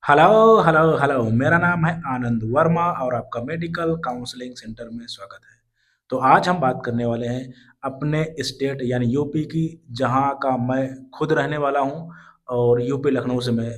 Hello hello hello. मेरा नाम है आनंद वर्मा और आपका मेडिकल काउंसलिंग सेंटर में स्वागत है। तो आज हम बात करने वाले हैं अपने स्टेट यानी यूपी की, जहां का मैं खुद रहने वाला हूं। और यूपी लखनऊ से मैं।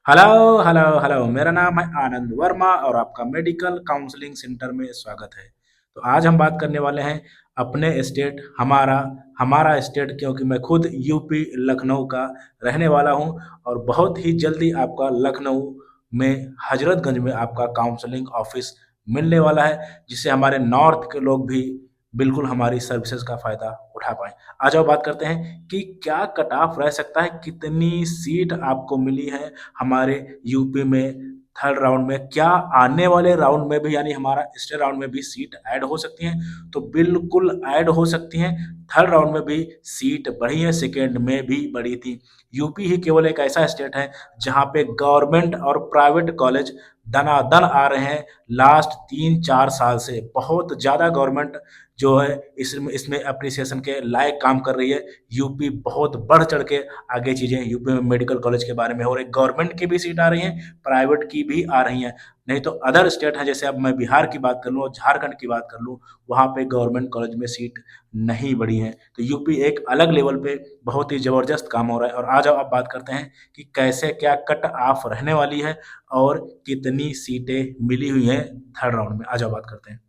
Hello hello hello. मेरा नाम है आनंद वर्मा और आपका मेडिकल काउंसलिंग सेंटर में स्वागत है। तो आज हम बात करने वाले हैं अपने स्टेट, हमारा हमारा स्टेट, क्योंकि मैं खुद यूपी लखनऊ का रहने वाला हूं। और बहुत ही जल्दी आपका लखनऊ में हजरतगंज में आपका काउंसलिंग ऑफिस मिलने वाला है, जिससे हमारे नॉर्थ के लोग भी बिल्कुल हमारी सर्विसेज का फ़ायदा उठा पाएँ। आज अब बात करते हैं कि क्या कट ऑफ रह सकता है, कितनी सीट आपको मिली है हमारे यूपी में थर्ड राउंड में, क्या आने वाले राउंड में भी यानी हमारा स्टे राउंड में भी सीट ऐड हो सकती हैं? तो बिल्कुल ऐड हो सकती हैं। थर्ड राउंड में भी सीट बढ़ी है, सेकेंड में भी बढ़ी थी। यूपी ही केवल एक ऐसा स्टेट है जहाँ पे गवर्नमेंट और प्राइवेट कॉलेज दनादन आ रहे हैं। लास्ट 3-4 साल से बहुत ज़्यादा गवर्नमेंट जो है इसमें अप्रिसिएशन के लायक काम कर रही है। यूपी बहुत बढ़ चढ़ के आगे चीज़ें यूपी में मेडिकल कॉलेज के बारे में हो रही, गवर्नमेंट की भी सीट आ रही हैं, प्राइवेट की भी आ रही हैं। नहीं तो अदर स्टेट हैं, जैसे अब मैं बिहार की बात कर लूँ और झारखंड की बात कर लूँ, वहाँ पे गवर्नमेंट कॉलेज में सीट नहीं बढ़ी है। तो यूपी एक अलग लेवल पे बहुत ही ज़बरदस्त काम हो रहा है। और आज अब बात करते हैं कि कैसे क्या कट ऑफ रहने वाली है और कितनी सीटें मिली हुई हैं थर्ड राउंड में। आज अब बात करते हैं।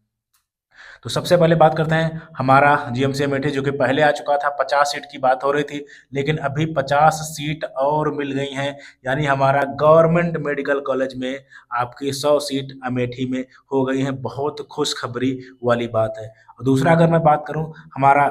तो सबसे पहले बात करते हैं हमारा जीएमसी अमेठी, जो कि पहले आ चुका था। 50 सीट की बात हो रही थी, लेकिन अभी 50 सीट और मिल गई हैं। यानी हमारा गवर्नमेंट मेडिकल कॉलेज में आपकी 100 सीट अमेठी में हो गई हैं। बहुत खुशखबरी वाली बात है। और दूसरा अगर मैं बात करूं, हमारा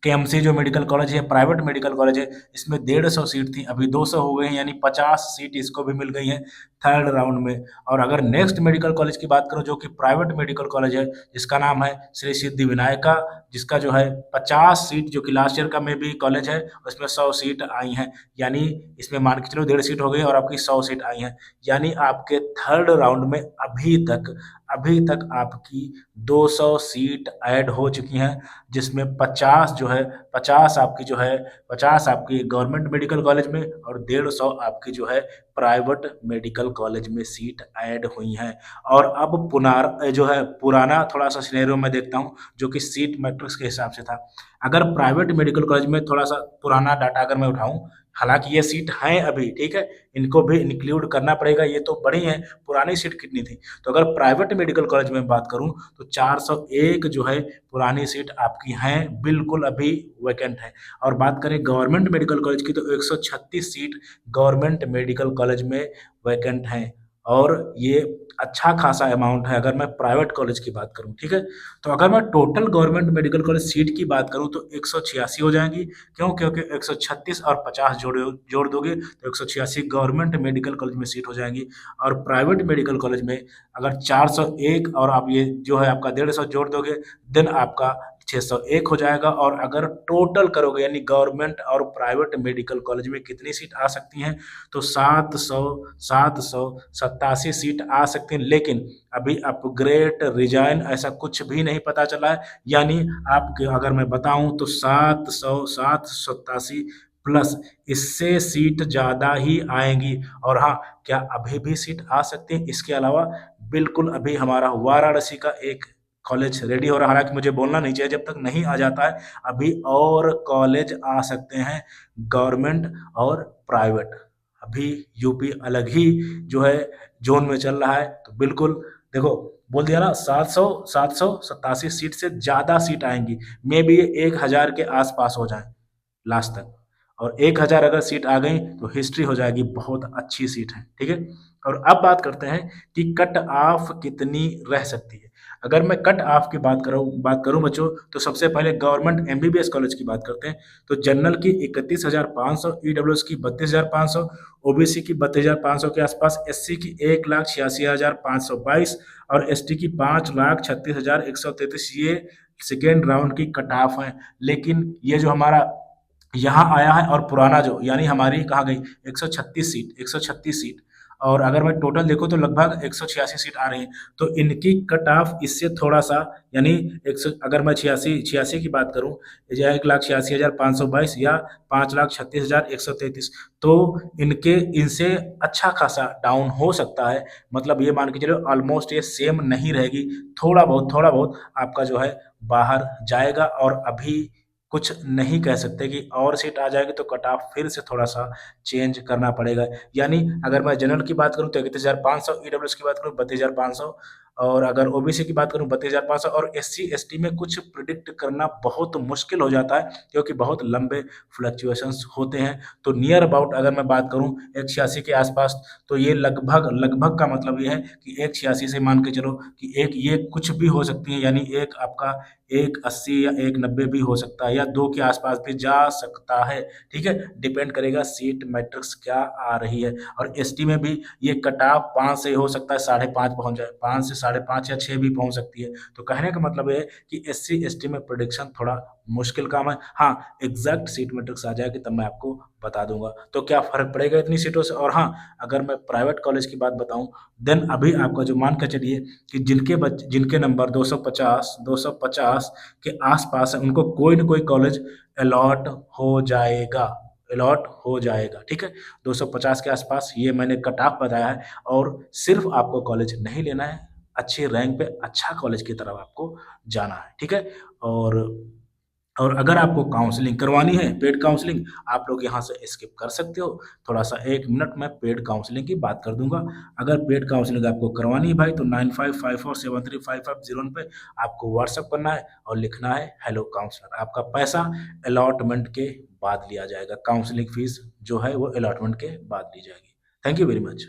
केएमसी जो मेडिकल कॉलेज है, प्राइवेट मेडिकल कॉलेज है, इसमें 150 सीट थी, अभी 200 हो गई हैं, यानी 50 सीट इसको भी मिल गई हैं थर्ड राउंड में। और अगर नेक्स्ट मेडिकल कॉलेज की बात करूं, जो कि प्राइवेट मेडिकल कॉलेज है, जिसका नाम है श्री सिद्धि विनायका, जिसका जो है 50 सीट, जो कि लास्ट ईयर का में भी कॉलेज है, उसमें 100 सीट आई हैं। यानी इसमें मान के चलो 1.5 सीट हो गई और आपकी 100 सीट आई हैं। यानी आपके थर्ड राउंड में अभी तक आपकी 200 सीट ऐड हो चुकी हैं, जिसमें 50 जो है 50 आपकी जो है 50 आपकी गवर्नमेंट मेडिकल कॉलेज में और 150 आपकी जो है प्राइवेट मेडिकल कॉलेज में सीट ऐड हुई हैं। और अब जो है पुराना थोड़ा सा सिनेरियो मैं देखता हूँ, जो कि सीट मैट्रिक्स के हिसाब से था। अगर प्राइवेट मेडिकल कॉलेज में थोड़ा सा पुराना डाटा अगर मैं उठाऊं, हालांकि ये सीट हैं अभी, ठीक है, इनको भी इंक्लूड करना पड़ेगा, ये तो बड़ी हैं। पुरानी सीट कितनी थी? तो अगर प्राइवेट मेडिकल कॉलेज में बात करूं तो 401 जो है पुरानी सीट आपकी हैं, बिल्कुल अभी वैकेंट है। और बात करें गवर्नमेंट मेडिकल कॉलेज की, तो 136 सीट गवर्नमेंट मेडिकल कॉलेज में वैकेंट हैं। और ये अच्छा खासा अमाउंट है अगर मैं प्राइवेट कॉलेज की बात करूं, ठीक है। तो अगर मैं total government medical college seat की बात करूं तो 186 हो जाएंगी। क्यों? क्योंकि 136 और 50 जोड़ दोगे तो 186 गवर्नमेंट मेडिकल कॉलेज में सीट हो जाएंगी। और प्राइवेट मेडिकल कॉलेज में अगर 401 और आप ये जो है आपका 150 जोड़ दोगे, देन आपका 601 हो जाएगा। और अगर टोटल करोगे यानी गवर्नमेंट और प्राइवेट मेडिकल कॉलेज में कितनी सीट आ सकती हैं, तो 787 सीट आ सकती हैं। लेकिन अभी अपग्रेड रिजाइन ऐसा कुछ भी नहीं पता चला है। यानी आपके अगर मैं बताऊं तो 787 प्लस इससे सीट ज़्यादा ही आएंगी। और हाँ, क्या अभी भी सीट आ सकती है? इसके अलावा बिल्कुल अभी हमारा वाराणसी का एक कॉलेज रेडी हो रहा है, हालांकि मुझे बोलना नहीं चाहिए जब तक नहीं आ जाता है। अभी और कॉलेज आ सकते हैं, गवर्नमेंट और प्राइवेट। अभी यूपी अलग ही जो है जोन में चल रहा है। तो बिल्कुल देखो, बोल दिया ना, 787 सीट से ज़्यादा सीट आएंगी। मे बी ये 1000 के आसपास हो जाए लास्ट तक। और 1000 अगर सीट आ गई तो हिस्ट्री हो जाएगी, बहुत अच्छी सीट है, ठीक है। और अब बात करते हैं कि कट ऑफ कितनी रह सकती है। अगर मैं कट ऑफ की बात करूं बच्चों, तो सबसे पहले गवर्नमेंट एमबीबीएस कॉलेज की बात करते हैं। तो जनरल की 31,500, ईडब्ल्यूएस की 32,500, ओबीसी की 32,500 के आसपास, एससी की 1,86,522 और एसटी की 5,36,133। ये सेकेंड राउंड की कट ऑफ है। लेकिन ये जो हमारा यहाँ आया है और पुराना जो यानी हमारी कहाँ गई 136 सीट, 136 सीट। और अगर मैं टोटल देखूँ तो लगभग 186 सीट आ रही है। तो इनकी कट ऑफ इससे थोड़ा सा, यानी अगर मैं छियासी छियासी की बात करूँ, या 1,86,522 या 5,36,133, तो इनके इनसे अच्छा खासा डाउन हो सकता है। मतलब ये मान के चलो ऑलमोस्ट ये सेम नहीं रहेगी, थोड़ा बहुत आपका जो है बाहर जाएगा। और अभी कुछ नहीं कह सकते कि और सीट आ जाएगी तो कट ऑफ फिर से थोड़ा सा चेंज करना पड़ेगा। यानी अगर मैं जनरल की बात करूँ तो 31,500, ईडब्ल्यूएस की बात करूँ 32,500, और अगर ओबीसी की बात करूँ 32,500, और एससी एसटी में कुछ प्रिडिक्ट करना बहुत मुश्किल हो जाता है क्योंकि बहुत लंबे फ्लक्चुएशंस होते हैं। तो नियर अबाउट अगर मैं बात करूँ 186 के आसपास, तो ये लगभग लगभग का मतलब ये है कि 186 से मान के चलो कि एक ये कुछ भी हो सकती है, यानी एक आपका 180 या 190 भी हो सकता है, या 2 के आसपास भी जा सकता है। ठीक है, डिपेंड करेगा सीट मैट्रिक्स क्या आ रही है। और एसटी में भी ये कट ऑफ 5 से हो सकता है 5.5 पहुंच जाए, 5 से 5.5 या 6 भी पहुंच सकती है। तो कहने का मतलब ये है कि एससी एसटी में प्रोडिक्शन थोड़ा मुश्किल काम है। हाँ, एग्जैक्ट सीट मैट्रिक्स आ जाएगी तब मैं आपको बता दूंगा तो क्या फर्क पड़ेगा इतनी सीटों से। और हाँ, अगर मैं प्राइवेट कॉलेज की बात बताऊं, देन अभी आपका जो मान के चलिए कि जिनके नंबर 250 के आसपास है, उनको कोई ना कोई कॉलेज अलॉट हो जाएगा, अलॉट हो जाएगा। ठीक है, 250 के आसपास ये मैंने कट ऑफ बताया है। और सिर्फ आपको कॉलेज नहीं लेना है, अच्छे रैंक पे अच्छा कॉलेज की तरफ आपको जाना है। ठीक है, और और अगर आपको काउंसलिंग करवानी है, पेड काउंसलिंग, आप लोग यहाँ से स्किप कर सकते हो। थोड़ा सा 1 मिनट में पेड काउंसलिंग की बात कर दूंगा। अगर पेड काउंसलिंग आपको करवानी है भाई, तो 9554735501 पे आपको व्हाट्सअप करना है और लिखना है हेलो काउंसलर। आपका पैसा अलॉटमेंट के बाद लिया जाएगा, काउंसलिंग फीस जो है वो अलॉटमेंट के बाद ली जाएगी। Thank you very much.